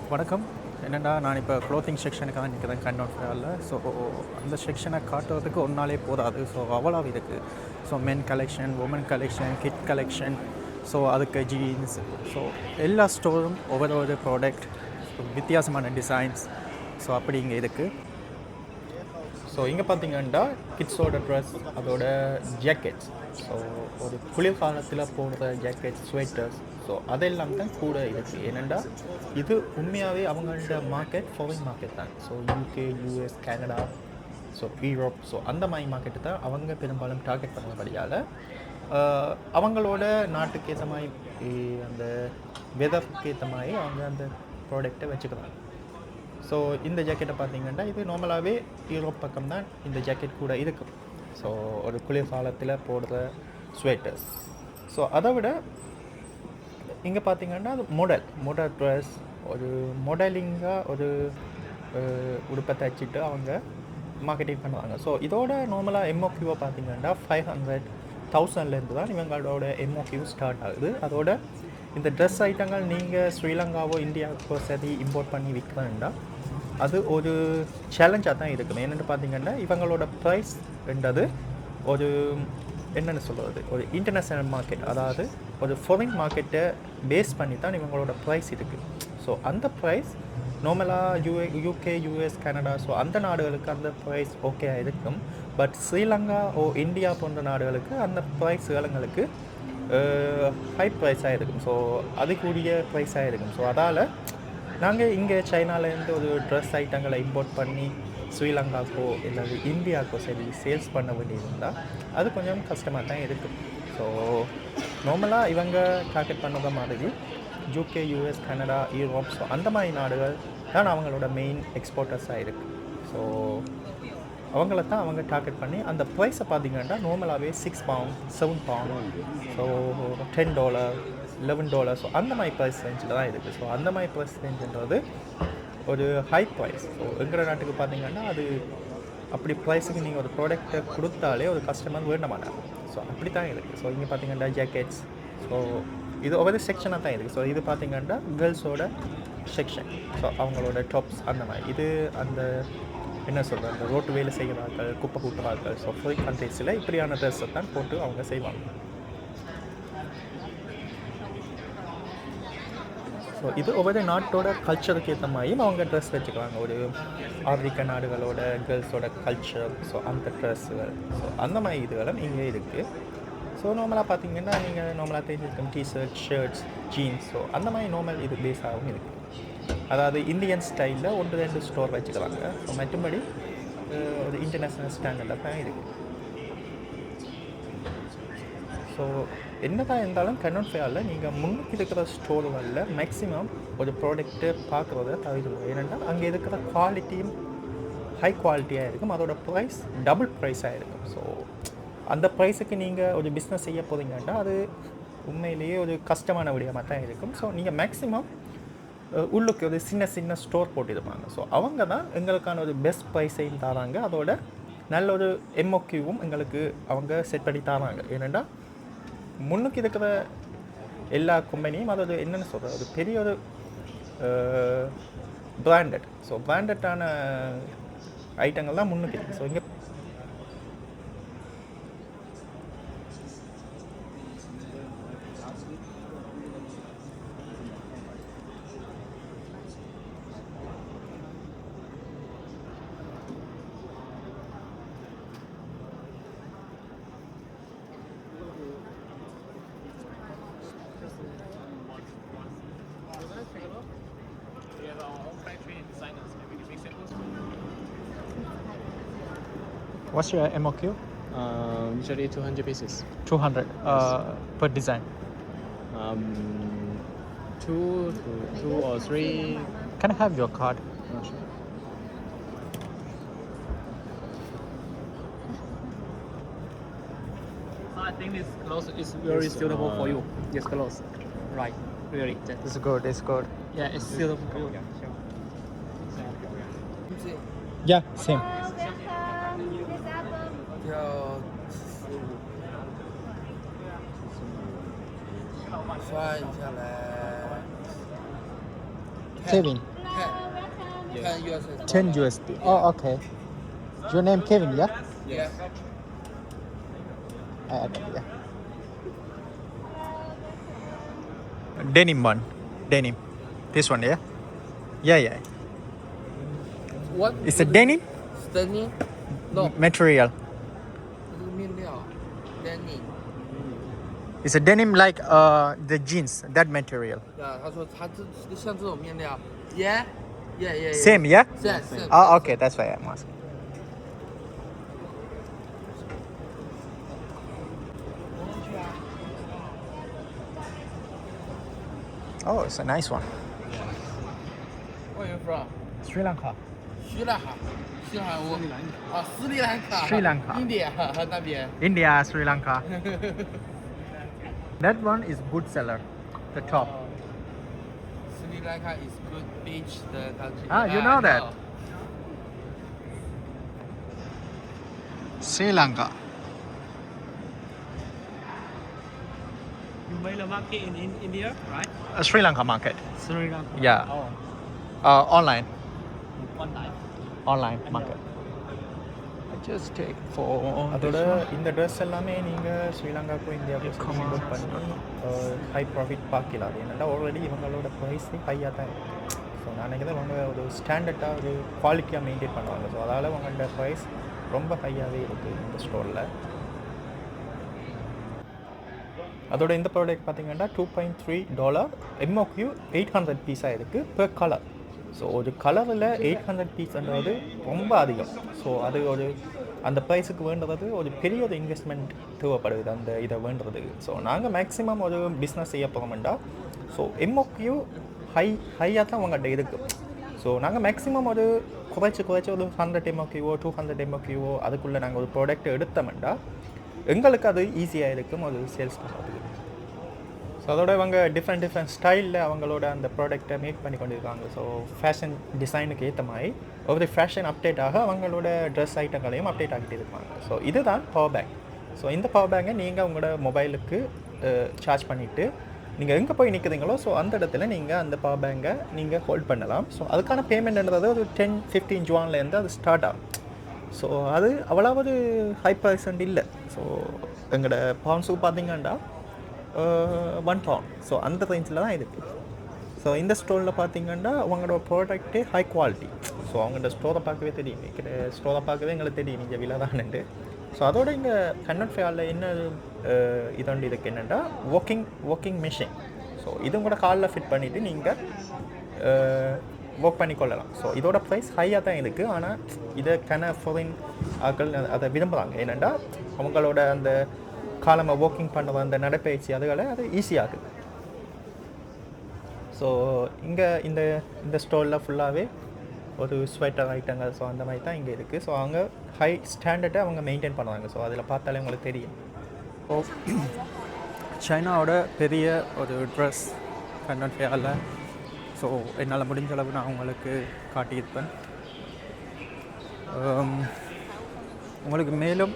வணக்கம். என்னென்னா நான் இப்போ க்ளோத்திங் செக்ஷனுக்காக நிற்கிறேன் கேன்டன் ஃபேரில். ஸோ அந்த செக்ஷனை காட்டுறதுக்கு ஒரு நாளே போதாது. ஸோ அவ்வளோ இருக்குது. So men collection, women collection, kid collection, so அதுக்கு ஜீன்ஸ், ஸோ எல்லா ஸ்டோரும் ஒவ்வொரு ப்ராடக்ட், வித்தியாசமான டிசைன்ஸ், ஸோ அப்படி இங்கே இருக்குது. ஸோ இங்கே பார்த்தீங்கன்னா கிட்ஸோட ட்ரெஸ், அதோட ஜாக்கெட்ஸ், ஸோ ஒரு குளிர்காலத்தில் போடுற ஜாக்கெட், ஸ்வெட்டர்ஸ், ஸோ அதெல்லாம் தான் கூட இருக்குது. ஏனெண்டா இது உண்மையாகவே அவங்களோட மார்க்கெட் ஃபாரின் மார்க்கெட் தான். So UK, US, Canada, so Europe, so அந்த மாதிரி மார்க்கெட்டு தான் அவங்க பெரும்பாலும் டார்கெட் பண்ணுறபடியால் அவங்களோட நாட்டுக்கு ஏற்ற மாதிரி, அந்த வெதருக்கு ஏற்ற மாதிரி அவங்க அந்த ப்ராடக்டை வச்சுக்கிறாங்க. ஸோ இந்த ஜாக்கெட்டை பார்த்தீங்கன்னா இது நார்மலாகவே யூரோப் பக்கம் தான் இந்த ஜாக்கெட் கூட இருக்கும். ஸோ ஒரு குளிர்காலத்தில் போடுற ஸ்வெட்டர்ஸ். ஸோ அதை விட இங்கே பார்த்தீங்கன்னா அது மாடல் ட்ரெஸ், ஒரு மாடலிங்காக ஒரு உடுப்பை தைச்சிட்டு அவங்க மார்க்கெட்டிங் பண்ணுவாங்க. ஸோ இதோட நார்மலாக எம்ஓக்யூவை பார்த்தீங்கன்னா 500,000 தான் இவங்களோட எம்ஓக்யூ ஸ்டார்ட் ஆகுது. அதோட இந்த ட்ரெஸ் ஐட்டங்கள் நீங்கள் ஸ்ரீலங்காவோ இந்தியாவுக்கோ சரி இம்போர்ட் பண்ணி விற்கிறேன்டா அது ஒரு சேலஞ்சாக தான் இருக்குது. என்னென்னு பார்த்தீங்கன்னா இவங்களோட ப்ரைஸ் என்றது ஒரு என்னென்னு சொல்கிறது, ஒரு இன்டர்நேஷ்னல் மார்க்கெட், அதாவது ஒரு ஃபாரின் மார்க்கெட்டை பேஸ் பண்ணி தான் இவங்களோட ப்ரைஸ் இருக்குது. ஸோ அந்த ப்ரைஸ் நார்மலாக யூகே, யூஎஸ், கனடா, ஸோ அந்த நாடுகளுக்கு அந்த ப்ரைஸ் ஓகேயாக இருக்கும். பட் ஸ்ரீலங்கா இந்தியா போன்ற நாடுகளுக்கு அந்த ப்ரைஸ்களுங்களுக்கு ஹை ப்ரைஸாக இருக்கும். ஸோ அதுக்குரிய ப்ரைஸாக இருக்கும். ஸோ அதால் நாங்கள் இங்கே சைனாலேருந்து ஒரு ட்ரெஸ் ஐட்டங்களை இம்போர்ட் பண்ணி ஸ்ரீலங்காக்கோ இல்லை இந்தியாவுக்கோ சரி சேல்ஸ் பண்ண வேண்டியிருந்தால் அது கொஞ்சம் கஷ்டமாக தான் இருக்குது. ஸோ நார்மலாக இவங்க டார்கெட் பண்ணுற மாதிரி UK, US, Canada, Europe, so அந்த மாதிரி நாடுகள் தான் அவங்களோட மெயின் எக்ஸ்போர்ட்டர்ஸாக இருக்குது. ஸோ அவங்கள தான் அவங்க டார்கெட் பண்ணி அந்த ப்ரைஸை பார்த்தீங்கன்னா நார்மலாகவே £6, £7, ஸோ $10, $11, ஸோ அந்த மாதிரி ப்ரைஸ் ரேஞ்சில் தான் இருக்குது. ஸோ அந்த மாதிரி ப்ரைஸ் ரேஞ்சுன்றது ஒரு ஹை ப்ரைஸ். ஸோ எங்கிற நாட்டுக்கு பார்த்தீங்கன்னா அது அப்படி ப்ரைஸுக்கு நீங்கள் ஒரு ப்ராடக்டை கொடுத்தாலே ஒரு கஸ்டமர் வேண்ட மாட்டாங்க. ஸோ அப்படி தான் இருக்குது. ஸோ இங்கே பார்த்தீங்கன்னா ஜாக்கெட்ஸ், ஸோ இது ஒவ்வொரு செக்ஷனாக தான் இருக்குது. ஸோ இது பார்த்தீங்கன்னா கேர்ள்ஸோட செக்ஷன், ஸோ அவங்களோட டாப்ஸ் அந்த மாதிரி. இது அந்த என்ன சொல்கிறது, அந்த ரோட்டு வேலை செய்கிறார்கள், குப்பை கூட்டுறார்கள், ஸோ ஃபாரின் கண்ட்ரீஸில் இப்படியான ட்ரெஸ்ஸை தான் போட்டு அவங்க செய்வாங்க. ஸோ இது ஒவ்வொரு நாட்டோட கல்ச்சருக்கு ஏற்ற மாதிரியும் அவங்க ட்ரெஸ் வச்சுக்கிறாங்க. ஒரு ஆப்பிரிக்க நாடுகளோட கேர்ள்ஸோட கல்ச்சர், ஸோ அந்த ட்ரெஸ்ஸுகள், ஸோ அந்த மாதிரி இதுகளும் இங்கே இருக்குது. ஸோ நார்மலாக பார்த்தீங்கன்னா நீங்கள் நார்மலாக தெரிஞ்சிருக்கும் டிஷர்ட், ஷர்ட்ஸ், ஜீன்ஸ், ஸோ அந்த மாதிரி நார்மல் இது பேஸாகவும் இருக்குது. அதாவது இந்தியன் ஸ்டைலில் 1-2 ஸ்டோர் வச்சுக்கிறாங்க. ஸோ மற்றபடி ஒரு இன்டர்நேஷ்னல் ஸ்டாண்டர்டாக தான் இருக்குது. ஸோ என்ன தான் இருந்தாலும் கேன்டன் ஃபேரில் நீங்கள் முன்னுக்கு இருக்கிற ஸ்டோர்களில் மேக்ஸிமம் ஒரு ப்ராடக்ட்டு பார்க்குறத தவிர்க்கணும். ஏன்னா அங்கே இருக்கிற குவாலிட்டியும் ஹை குவாலிட்டியாக இருக்கும், அதோட ப்ரைஸ் டபுள் ப்ரைஸாக இருக்கும். ஸோ அந்த ப்ரைஸுக்கு நீங்கள் ஒரு பிஸ்னஸ் செய்ய போகிறீங்கன்னா அது உண்மையிலேயே ஒரு கஷ்டமான விடயமாக தான் இருக்கும். ஸோ நீங்கள் மேக்ஸிமம் உள்ளுக்கு ஒரு சின்ன ஸ்டோர் போட்டிருப்பாங்க. ஸோ அவங்க தான் எங்களுக்கான ஒரு பெஸ்ட் ப்ரைஸையும் தராங்க, அதோட நல்ல ஒரு எம்ஓக்யூவும் எங்களுக்கு அவங்க செட் பண்ணி தராங்க. ஏன்னா முன்னுக்கு இருக்கிற எல்லா கம்பெனியும் அதோட என்னென்னு சொல்கிறது, ஒரு பெரிய ஒரு பிராண்டட், ஸோ பிராண்டடான ஐட்டங்கள் தான் முன்னுக்கு இருக்குது. ஸோ இங்கே What's your MOQ? Usually 200 pieces. 200 per design. Two or three. Can I have your card? Sure. I think this clothes is very suitable for you. This clothes, right? Really. It's good. It's good. Yeah, it's suitable for you. Yeah, same.算下来这边10 US dollar. 10 USD. Oh, okay. Your name Kevin, yeah? Yes. I add it, yeah. Denim one. Denim. This one, yeah? Yeah, yeah. What? It's a denim Denim? No. material. 这是面料 Denim. It's a denim like the jeans, that material. 呀，他说他这像这种面料 Yeah. Yeah, yeah, yeah. Same, yeah? Same. Oh, okay. That's why I'm asking. Oh, it's a nice one. Where are you from? Sri Lanka. 斯里兰卡，斯里兰卡，斯里兰卡。印度那边。India, Sri Lanka. That one is good seller, the top. Sri Lanka is good beach the country. Ah, you know that. Sri Lanka. You made a market in India, right? A Sri Lanka market. Sri Lanka. Yeah. Oh, Online. one time. Online market. I just take for அதோட இந்த dress எல்லாமே நீங்கள் ஸ்ரீலங்காவுக்கும் இந்தியாவுக்கும் import பண்ணி high profit பார்க்கலாம். அது என்னென்னா already இவங்களோட ப்ரைஸ் ஹையாக தான் இருக்குது. ஸோ நான் நினைக்கிறேன் அவங்க ஒரு ஸ்டாண்டர்டாக ஒரு குவாலிட்டியாக மெயின்டைன் பண்ணுவாங்க. ஸோ அதால் அவங்களோட ப்ரைஸ் ரொம்ப ஹையாகவே இருக்குது இந்த ஸ்டோரில். அதோட இந்த ப்ராடக்ட் பார்த்தீங்கன்னா $2.3 MOQ 800 பீஸாக இருக்குது பெர் கலர். ஸோ ஒரு கலரில் 800 பீஸ்ன்றது ரொம்ப அதிகம். ஸோ அது ஒரு அந்த ப்ரைஸுக்கு வேண்டுறது ஒரு பெரிய ஒரு இன்வெஸ்ட்மெண்ட் தேவைப்படுது அந்த இதை வேண்டுறதுக்கு. ஸோ நாங்கள் மேக்ஸிமம் ஒரு பிஸ்னஸ் செய்ய போகிறோம்டா ஸோ MOQ ஹையாக தான் அவங்கள்ட்ட இருக்குது. ஸோ நாங்கள் மேக்ஸிமம் ஒரு குறைச்சி ஒரு 100 MOQ 200 MOQ அதுக்குள்ளே நாங்கள் ஒரு ப்ராடக்ட் எடுத்தோம்டா எங்களுக்கு அது ஈஸியாக இருக்கும் ஒரு சேல்ஸ் பண்ணுறதுக்கு. ஸோ அதோட இவங்க டிஃப்ரெண்ட் ஸ்டைலில் அவங்களோட அந்த ப்ராடக்டை மேக் பண்ணி கொண்டிருக்காங்க. ஸோ ஃபேஷன் டிசைனுக்கு ஏற்ற மாதிரி ஒவ்வொரு ஃபேஷன் அப்டேட்டாக அவங்களோட ட்ரெஸ் ஐட்டங்களையும் அப்டேட் ஆகிட்டு இருப்பாங்க. ஸோ இதுதான் பவர் பேங்க். ஸோ இந்த பவர் பேங்கை நீங்கள் உங்களோட மொபைலுக்கு சார்ஜ் பண்ணிவிட்டு நீங்கள் எங்கே போய் நிற்கிறீங்களோ ஸோ அந்த இடத்துல நீங்கள் அந்த பவர் பேங்கை நீங்கள் ஹோல்ட் பண்ணலாம். ஸோ அதுக்கான பேமெண்ட்ன்றது ஒரு 10-15 ஜுவான்லேருந்து அது ஸ்டார்ட் ஆகும். ஸோ அது அவ்வளவு ஹை பர்சன்ட் இல்லை. ஸோ எங்களோட பவுன்ஸுக்கு பார்த்தீங்கன்னா 1 pound. ஸோ அந்த ரேஞ்சில் தான் இருக்குது. ஸோ இந்த ஸ்டோரில் பார்த்தீங்கன்னா அவங்களோட ப்ராடக்ட்டே ஹை குவாலிட்டி. ஸோ அவங்களோட ஸ்டோரை பார்க்கவே தெரியும், ஸ்டோரை பார்க்கவே எங்களுக்கு தெரியும் இங்கே விலை தான்ட்டு. ஸோ அதோட இங்கே கன்னட் ஃபேரில் என்ன இதோண்டு இதுக்கு என்னென்னா ஒர்க்கிங் மிஷின். ஸோ இதுவும் கூட காலில் ஃபிட் பண்ணிவிட்டு நீங்கள் ஒர்க் பண்ணிக்கொள்ளலாம். ஸோ இதோட ப்ரைஸ் ஹையாக தான் இருக்குது. ஆனால் இதை ஃபாரின் ஆட்கள் அதை விரும்புகிறாங்க. ஏனெண்டா அவங்களோட அந்த காலமாக வாக்கிங் பண்ணுற அந்த நடைப்பயிற்சி அதுகளை அது ஈஸியாகுது. ஸோ இங்கே இந்த ஸ்டோரில் ஃபுல்லாகவே ஒரு ஸ்வெட்டர் ஐட்டங்கள் ஸோ அந்த மாதிரி தான் இங்கே இருக்குது. ஸோ அவங்க ஹை ஸ்டாண்டர்டை அவங்க மெயின்டைன் பண்ணுவாங்க. ஸோ அதில் பார்த்தாலே உங்களுக்கு தெரியும். ஸோ சைனாவோட பெரிய ஒரு ட்ரெஸ் கன்னட் ஃபேரில் ஸோ என்னால் முடிஞ்ச அளவு நான் உங்களுக்கு காட்டியிருப்பேன். உங்களுக்கு மேலும்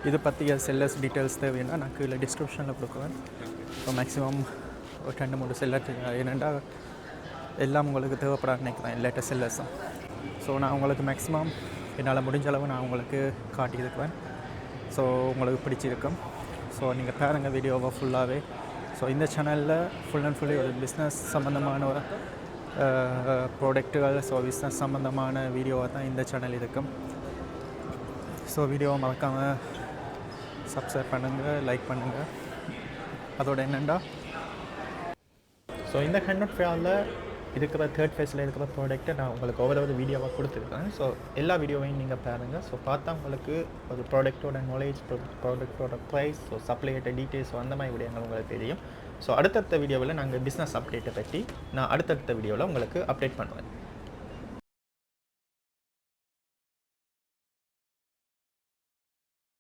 இது பற்றிய செல்லர்ஸ் டீட்டெயில்ஸ் தேவைன்னா நான் கீழே டிஸ்கிரிப்ஷனில் கொடுக்குறேன். ஸோ மேக்ஸிமம் ஒரு 2-3 செல்லர் என்னென்னா எல்லாம் உங்களுக்கு தேவைப்படாது நினைக்கிறேன் லேட்டஸ்ட் செல்லர்ஸ் தான். ஸோ நான் உங்களுக்கு மேக்ஸிமம் என்னால் முடிஞ்ச அளவு நான் உங்களுக்கு காட்டியிருக்கிறேன். ஸோ உங்களுக்கு பிடிச்சிருக்கும். ஸோ நீங்கள் பாருங்கள் வீடியோவை ஃபுல்லாகவே. ஸோ இந்த சேனலில் ஃபுல் அண்ட் ஃபுல்லி ஒரு பிஸ்னஸ் சம்மந்தமான ஒரு ப்ராடக்ட்டுகள் ஸோ பிஸ்னஸ் சம்மந்தமான வீடியோவாக தான் இந்த சேனல் இருக்கும். ஸோ வீடியோவை மறக்காமல் சப்ஸ்கிரைப் பண்ணுங்கள், லைக் பண்ணுங்கள். அதோட என்னென்னா ஸோ இந்த கன்னட் ஃபேரில் இருக்கிற தேர்ட் ஃபேஸில் இருக்கிற ப்ராடக்ட்டை நான் உங்களுக்கு ஒவ்வொரு வீடியோவாக கொடுத்துருக்கேன். ஸோ எல்லா வீடியோவையும் நீங்கள் பாருங்கள். ஸோ பார்த்தா உங்களுக்கு ஒரு ப்ராடக்ட்டோட நாலேஜ், ப்ராடக்ட்டோட ப்ரைஸ், ஸோ சப்ளையோட டீட்டெயில்ஸ் அந்த மாதிரி விடயங்கள் உங்களுக்கு தெரியும். ஸோ அடுத்தடுத்த வீடியோவில் நாங்கள் பிஸ்னஸ் அப்டேட்டை பற்றி நான் அடுத்தடுத்த வீடியோவில் உங்களுக்கு அப்டேட் பண்ணுவேன்.